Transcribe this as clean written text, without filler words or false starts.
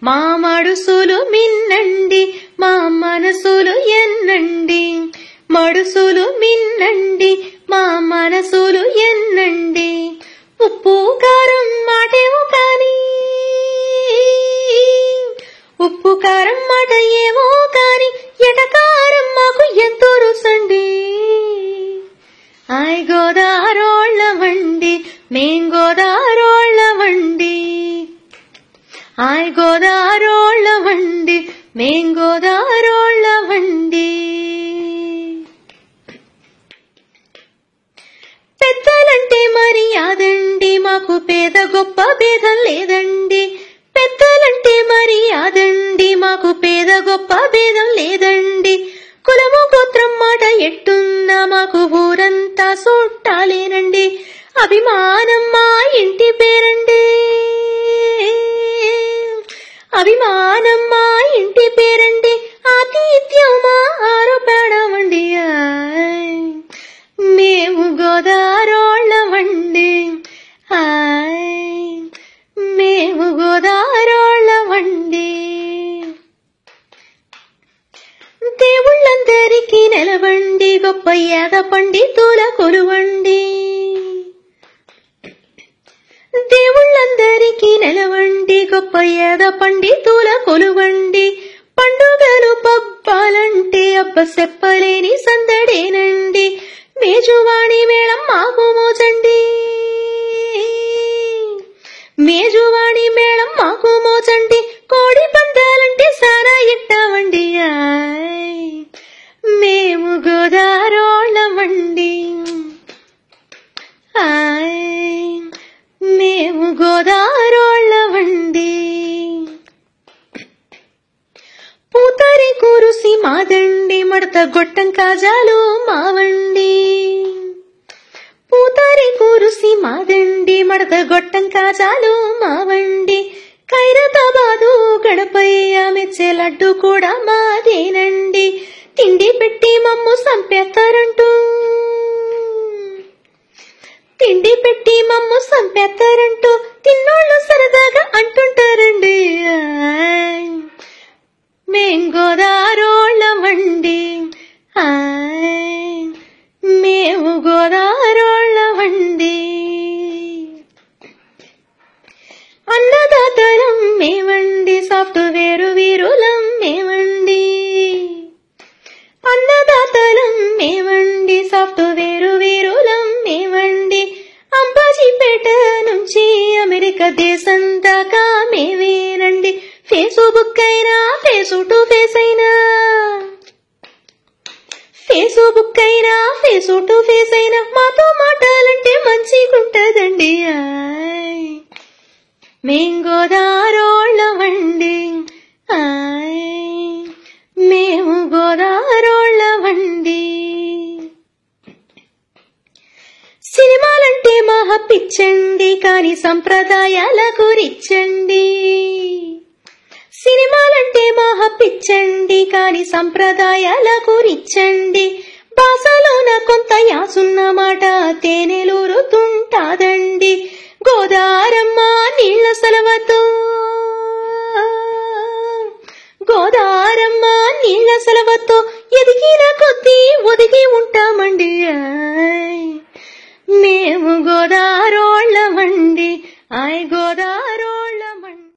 మా మడుసులు మిన్నండి మా మనసులు ఎన్నండి మడుసులు మిన్నండి మా మనసులు ఎన్నండి ఉప్పు కారం మాటేమో కాని ఉప్పు కారం మాట ఏమో కాని ఎటకారం మాకు ఎంతో రుసండి ఆయ్ గోదారోళ్ళమండి మేం గోదారోళ్ళమండి ఆయ్ గోదారోళ్ళమండి మేం గోదారోళ్ళమండి పెద్దలంటే మర్యాదండి మాకు పేద గొప్ప భేదం లేదండి పెద్దలంటే మర్యాదండి మాకు పేద గొప్ప భేదం లేదండి కులము గోత్రం మాట ఎట్టున్నా మాకు ఊరంతా సూట్టాలేనండి అభిమానం మా ఇంటి పేరండి అభిమానం మా ఇంటి పేరండి ఆతిథ్యం మా ఆరోపణమండి మేము గోదారోళ్ళమండి మేము గోదారోళ్ళమండి దేవుళ్ళందరికీ నిలవండి గొప్ప యాద పండితుల కొలువండి దేవుళ్ళందరికీ నిలవండి గొప్ప యాద పండితుల కొలువండి పండుగలు పబ్బాలంటే అబ్బ చెప్పలేని సందడేనండి మేజువాణి మేళం మాకు మోచండి మేజువాణి మేళం మాకు మోచండి కోడి పందాలంటే సారా ఇట్టామండి మేము గోదారోళ్ళమండి మేము గోదారోళ్ళమండి పూతరి కురుసి మాదండి మడత గొట్టం కాజాలు మావండి పూతరి కురుసి మాదండి మడత గొట్టం కాజాలు మావండి ఖైరతాబాదు గడపయ్య మెచ్చే లడ్డు కూడా మాదేనండి తిండి పెట్టి మమ్ము సంపేస్తారంటూ తిండి పెట్టి మమ్ము సంపేస్తారంటూ తిన్నోళ్ళు సరదాగా అంటుంటారండి మేం గోదారోళ్ళమండి మేము గోదారోళ్ళమండి అన్నదాతలం మేమండి సాఫ్ట్వేరు వీరులం మేమండి అన్నదాతలం మేమండి సాఫ్ట్వేరు వీరులం మేమండి అంబాజీపేట నుంచి అమెరికా దేశం దాకా మేమేనండి ఫేస్బుక్ అయినా ఫేస్ టు ఫేస్ అయినా ఫేస్బుక్ అయినా ఫేస్ టు ఫేస్ అయినా మాతో మాటాలంటే మంచిగుంటదండి మేం గోదారోళ్ళమండి మేము గోదారోళ్ళమండి సినిమాలంటే మహా పిచ్చండి కాని సంప్రదాయాలకు రిచ్చండి సినిమాలంటే మహా పిచ్చండి కాని సంప్రదాయాలకు రిచ్చండి భాషలోన కొంత యాసున్న మాట తేనెలూరుతుంటాదండి గోదారమ్మ నీళ్ల సలవతో గోదారమ్మ నీళ్ల సలవతో ఎదిగిన